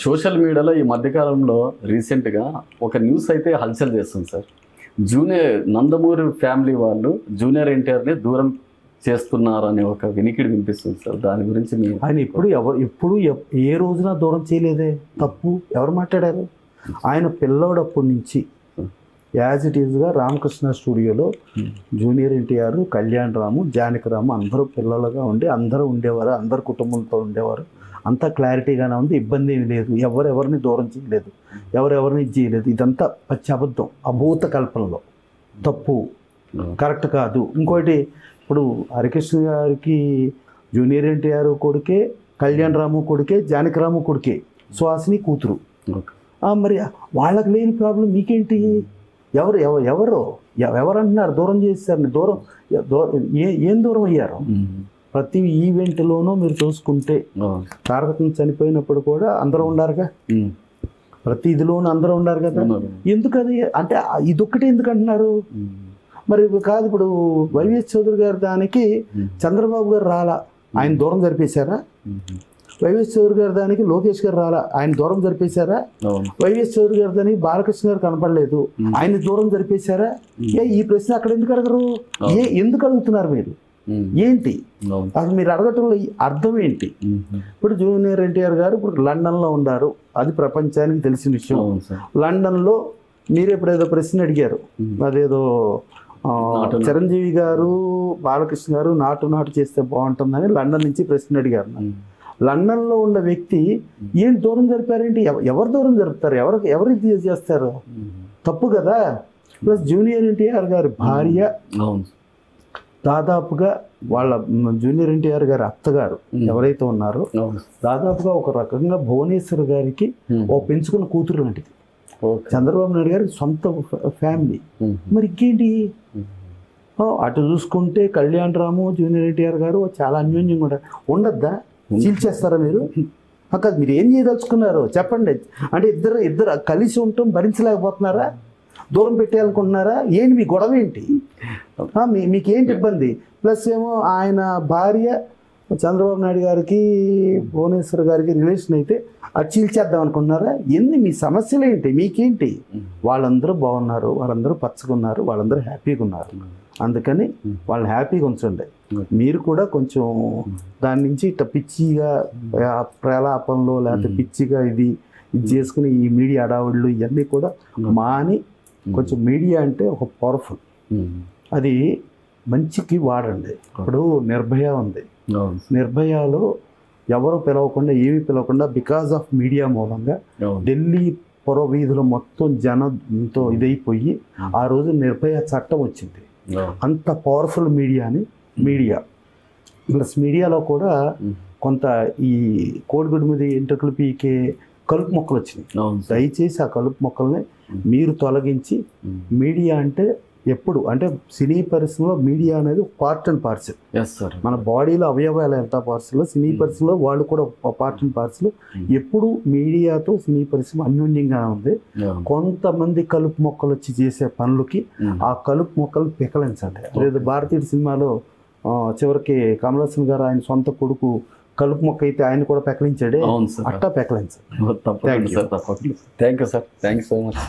Social మీడియాలో ఈ మధ్యకాలంలో రీసెంట్గా ఒక న్యూస్ అయితే హల్చల్ చేస్తుంది సార్. జూనియర్ నందమూరి ఫ్యామిలీ వాళ్ళు జూనియర్ ఎన్టీఆర్ని దూరం చేస్తున్నారు అనే ఒక వినికిడి వినిపిస్తుంది సార్. దాని గురించి మీరు ఆయన ఇప్పుడు ఏ రోజున దూరం చేయలేదే. తప్పు ఎవరు మాట్లాడారు? ఆయన పిల్లోడప్పటి నుంచి యాజ్ ఇట్ ఈజ్గా రామకృష్ణ స్టూడియోలో జూనియర్ ఎన్టీఆర్, కళ్యాణ్ రాము, జానకి రాము అందరూ పిల్లలుగా ఉండి అందరూ ఉండేవారు, అందరు కుటుంబంతో ఉండేవారు. అంతా క్లారిటీగానే ఉంది, ఇబ్బంది ఏమి లేదు. ఎవరెవరిని దూరం చేయలేదు, ఎవరెవరిని ఇది చేయలేదు. ఇదంతా పచ్చి అబద్ధం, అభూత కల్పనలో. తప్పు, కరెక్ట్ కాదు. ఇంకోటి, ఇప్పుడు హరికృష్ణ గారికి జూనియర్ ఎన్టీఆర్ కొడుకే, కళ్యాణ్ రాము కొడుకే, జానకి రాము కొడుకే, సుహాసిని కూతురు. మరి వాళ్ళకి లేని ప్రాబ్లం మీకేంటి? ఎవరు అంటున్నారు దూరం చేశారని? ఏం దూరం అయ్యారు? ప్రతి ఈవెంట్లోనూ మీరు చూసుకుంటే తారకం చనిపోయినప్పుడు కూడా అందరూ ఉండారుగా, ప్రతి ఇదిలోనూ అందరూ ఉండారు కదా. ఎందుకు అది అంటే ఇదొక్కటే ఎందుకు అంటున్నారు? మరి కాదు, ఇప్పుడు వైవిఎస్ చౌదరి గారి దానికి చంద్రబాబు గారు రాలా, ఆయన దూరం జరిపేశారా? వైవిఎస్ చౌదరి గారి దానికి లోకేష్ గారు రాలా, ఆయన దూరం జరిపేశారా? వైవిఎస్ చౌదరి గారి దానికి బాలకృష్ణ గారు కనపడలేదు, ఆయన దూరం జరిపేశారా? ఈ ప్రశ్న అక్కడ ఎందుకు అడగరు? ఎందుకు అడుగుతున్నారు మీరు? ఏంటి అసలు మీరు అడగటంలో అర్థం ఏంటి? ఇప్పుడు జూనియర్ ఎన్టీఆర్ గారు ఇప్పుడు లండన్లో ఉన్నారు, అది ప్రపంచానికి తెలిసిన విషయం. లండన్లో మీరు ఎప్పుడేదో ప్రశ్న అడిగారు, అదేదో చిరంజీవి గారు, బాలకృష్ణ గారు నాటు చేస్తే బాగుంటుందని లండన్ నుంచి ప్రశ్న అడిగారు. లండన్లో ఉన్న వ్యక్తి ఏం దూరం జరిపారేంటి? ఎవరు దూరం జరుపుతారు? ఎవరు ఇది చేస్తారు? తప్పు కదా. ప్లస్ జూనియర్ ఎన్టీఆర్ గారి భార్య దాదాపుగా వాళ్ళ జూనియర్ ఎన్టీఆర్ గారి అత్తగారు ఎవరైతే ఉన్నారో దాదాపుగా ఒక రకంగా భువనేశ్వర్ గారికి ఓ పెంచుకున్న కూతురు లాంటిది. చంద్రబాబు నాయుడు గారి సొంత ఫ్యామిలీ. మరి ఇంకేంటి? అటు చూసుకుంటే కళ్యాణ్ రాము, జూనియర్ ఎన్టీఆర్ గారు చాలా అన్యోన్యంగా ఉండద్దా? చీల్చేస్తారా మీరు? కాదు, మీరు ఏం చేయదలుచుకున్నారు చెప్పండి. అంటే ఇద్దరు కలిసి ఉండటం భరించలేకపోతున్నారా? దూరం పెట్టేయాలనుకుంటున్నారా? ఏంటి మీ గొడవ ఏంటి? మీకేంటి ఇబ్బంది? ప్లస్ ఏమో ఆయన భార్య చంద్రబాబు నాయుడు గారికి, భువనేశ్వర్ గారికి రిలేషన్ అయితే అది చీల్చేద్దాం అనుకుంటున్నారా? మీ సమస్యలు ఏంటి? మీకేంటి? వాళ్ళందరూ బాగున్నారు, వాళ్ళందరూ పచ్చగున్నారు, వాళ్ళందరూ హ్యాపీగా ఉన్నారు. అందుకని వాళ్ళని హ్యాపీగా ఉంచండి. మీరు కూడా కొంచెం దాని నుంచి ఇట్లా పిచ్చిగా ప్రలాపంలో లేకపోతే పిచ్చిగా ఇది చేసుకుని ఈ మీడియా అడావుళ్ళు ఇవన్నీ కూడా మాని కొంచెం మీడియా అంటే ఒక పవర్ఫుల్, అది మంచికి వాడండి. ఇప్పుడు నిర్భయ ఉంది, నిర్భయలో ఎవరు పిలవకుండా ఏమి పిలవకుండా బికాజ్ ఆఫ్ మీడియా మూలంగా ఢిల్లీ పొర వీధులు మొత్తం జనంతో ఇదైపోయి ఆ రోజు నిర్భయ చట్టం వచ్చింది. అంత పవర్ఫుల్ మీడియా ప్లస్ మీడియాలో కూడా కొంత ఈ కోడిగుడ్డు మీద ఎంట్రుకలు పీకే కలుపు మొక్కలు వచ్చినాయి. దయచేసి ఆ కలుపు మొక్కల్ని మీరు తొలగించి, మీడియా అంటే ఎప్పుడు అంటే సినీ పరిశ్రమలో మీడియా అనేది పార్ట్ అండ్ పార్సల్. మన బాడీలో అవయవాలు ఎంత పార్సల్లో సినీ పరిశ్రమలో వాళ్ళు కూడా పార్ట్ అండ్ పార్సల్. ఎప్పుడు మీడియాతో సినీ పరిశ్రమ అన్యోన్యంగా ఉంది. కొంతమంది కలుపు మొక్కలు వచ్చి చేసే పనులకి ఆ కలుపు మొక్కలు పెకలించండి. లేదా భారతీయ సినిమాలో చివరికి కమల్ హాసన్ గారు ఆయన సొంత కొడుకు కలుపు మొక్క అయితే ఆయన కూడా పెకలించాడే, అట్టా పెకలించండి. Thank you sir. Thank you so much.